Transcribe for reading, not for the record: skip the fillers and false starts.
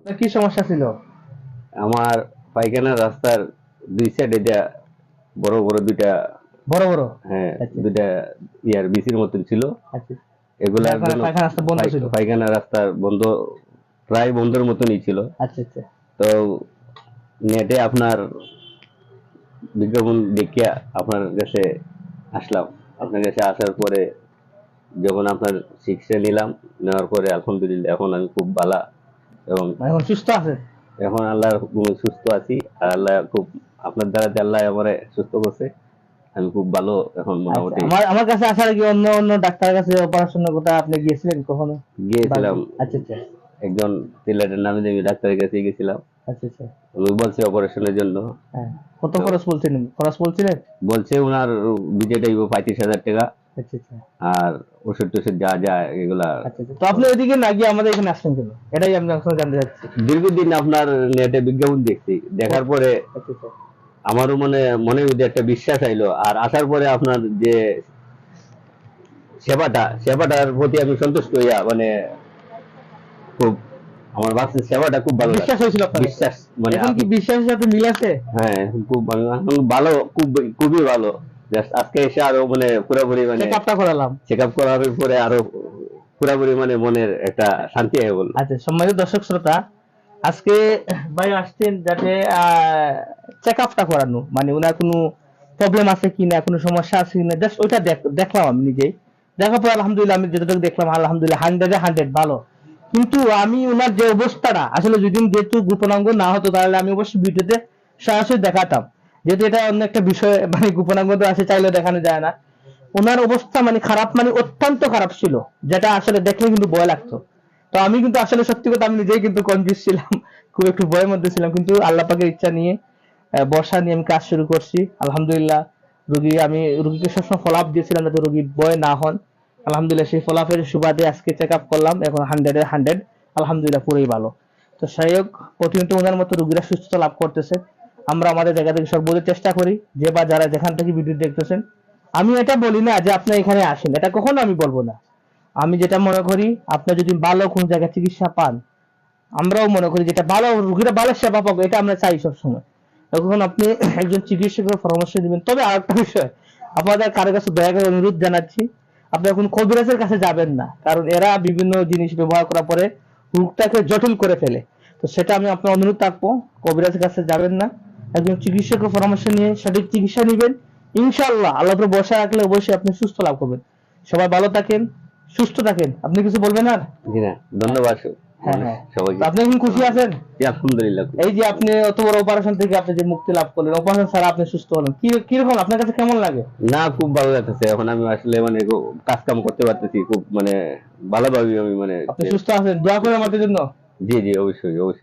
কি সমস্যা ছিল? আমার পায়খানা রাস্তার দুই সাইডে বড় বড় দুইটা, বড় বড়। হ্যাঁ, আচ্ছা দুইটা ইয়ার বিসির মতন ছিল। আচ্ছা। এগুলার আপনার জন্য পায়খানা রাস্তা বন্ধ ছিল? পায়খানা রাস্তা বন্ধ, প্রায় বন্ধের মতনই ছিল। আচ্ছা আচ্ছা। তো নেটে আপনার বিজ্ঞাপন দেখিয়া আপনার কাছে আসলাম। আপনার কাছে আসার পরে যখন আপনার চিকিৎসা নিলাম, নেওয়ার পরে আলহামদুলিল্লাহ এখন আমি খুব ভালো, এবং এখন সুস্থ আছেন? এখন আল্লাহর হুকুমে সুস্থ আছি। আর আল্লাহ খুব, আপনার দ্বারাতে আল্লাহ আমারে সুস্থ করছে। আমি খুব ভালো এখন আচ্ছা, মোটামুটি। আমার কাছে আসার আগে অন্য অন্য ডাক্তারের কাছে অপারেশনের কথা আপনি গিয়েছিলেন কখনো? গিয়েছিলাম, আচ্ছা আচ্ছা। একজন সিলেটের নামী দামি ডাক্তারের কাছে গেছিলাম। আচ্ছা আচ্ছা। উনি বলছে অপারেশনের জন্য। হ্যাঁ, কত খরচ বলছিলেন? বলছে ওনার বিজেটা 35,000 টাকা। আচ্ছা আচ্ছা। আর ওষুধ টষুধ যা যা এগুলা। আচ্ছা আচ্ছা। তো আপনি ওইদিকে না গিয়ে আমাদের এখানে আসলেন কেন? এটাই আমি আপনার জানতে চাচ্ছি। দীর্ঘদিন আপনার নেটে বিজ্ঞাপন দেখছি, দেখার পরে আচ্ছা আচ্ছা। আমারও মনের মধ্যে একটা বিশ্বাস আইলো। আর আসার পরে আপনার যে সেবাটার প্রতি আমি সন্তুষ্ট হইয়া খুব, আমার বাচ্চার সেবাটা খুব ভালো বিশ্বাস লাগে। হয়েছিল আপনার? বিশ্বাস এখন কি বিশ্বাসের সাথে মিল আছে? হ্যাঁ, খুব এখন ভালো, খুবই ভালো। জাস্ট আজকে এসে আরো পুরোপুরি চেকআপটা করালাম। চেকআপ করার পরে আরো পুরোপুরি মনের একটা শান্তি হয়ে বললো। আচ্ছা, সম্মানিত দর্শক শ্রোতা, আজকে ভাই আসছেন যাতে চেকআপটা করানো, মানে ওনার কোনো প্রবলেম আছে কিনা, কোনো সমস্যা আছে কিনা, জাস্ট ওইটা দেখলাম আমি নিজেই। দেখার পর আলহামদুলিল্লাহ আমি যতটুকু দেখলাম আলহামদুলিল্লাহ 100-100 ভালো। কিন্তু আমি ওনার যে অবস্থাটা আসলে যদি যেহেতু গোপনাঙ্গ না হতো তাহলে আমি অবশ্যই ভিডিওতে সরাসরি দেখাতাম, যেহেতু এটা অন্য একটা বিষয়, মানে গোপনাঙ্গ তো আসে চাইলেও দেখানো যায় না। ওনার অবস্থা মানে খারাপ, মানে অত্যন্ত খারাপ ছিল, যেটা আসলে দেখলে কিন্তু ভয় লাগতো। তো আমি কিন্তু আসলে সত্যি কথা আমি নিজেই কিন্তু কনফিউজ ছিলাম, খুব একটু ভয়ের মধ্যে ছিলাম, কিন্তু আল্লাহ পাকের ইচ্ছা নিয়ে বর্ষা নিয়ে আমি কাজ শুরু করছি আলহামদুলিল্লাহ। আমি রোগীকে সবসময় ফলো আপ দিয়েছিলাম যাতে রোগী ভয় না হন। আলহামদুলিল্লাহ সেই ফলো আপের সুবাদে আজকে চেক আপ করলাম, এখন 100-100 আলহামদুলিল্লাহ পুরোই ভালো। তো যাই হোক, প্রতিনিয়ত ওনার মতো রোগীরা সুস্থতা লাভ করতেছে। আমরা আমাদের জায়গা থেকে সর্বোচ্চ চেষ্টা করি, যে বা যারা যেখান থেকে ভিডিও দেখতেছেন, আমি এটা বলি না যে আপনি এখানে আসেন, এটা কখনো আমি বলবো না। আমি যেটা মনে করি, আপনি যদি ভালো কোন জায়গায় চিকিৎসা পান, আমরাও মনে করি যেটা ভালো রোগীরা ভালো সেবা পাবো, এটা আমরা চাই সবসময়। এখন আপনি একজন চিকিৎসকের পরামর্শ দিবেন। তবে আরেকটা বিষয়, আপনাদের কারো কাছে দয়া করে অনুরোধ জানাচ্ছি, আপনারা কোন কবিরাজের কাছে যাবেন না, কারণ এরা বিভিন্ন জিনিস ব্যবহার করার পরে রোগটাকে জটিল করে ফেলে। তো সেটা আমি আপনার অনুরোধ থাকবো, কবিরাজের কাছে যাবেন না, একজন চিকিৎসকের পরামর্শ নিয়ে সঠিক চিকিৎসা নেবেন। ইনশাআল্লাহ আল্লাহর উপর ভরসা রাখলে অবশ্যই আপনি সুস্থ লাভ করবেন। সবাই ভালো থাকেন, সুস্থ থাকেন। আপনি কিছু বলবেন আর? জি না, ধন্যবাদ হ্যাঁ হ্যাঁ। সবাইকে। আপনি এখন খুশি আছেন? জি, আলহামদুলিল্লাহ। এই যে আপনি অত বড় অপারেশন থেকে আপনি যে মুক্তি লাভ করলেন, অপারেশন ছাড়া আপনি সুস্থ হলেন, কিরকম আপনার কাছে কেমন লাগে? না, খুব ভালো লাগতেছে। এখন আমি আসলে কাজ কাম করতে পারতেছি খুব ভালোভাবে। আমি আপনি সুস্থ আছেন? দোয়া করেন আমাদের জন্য। জি জি, অবশ্যই অবশ্যই।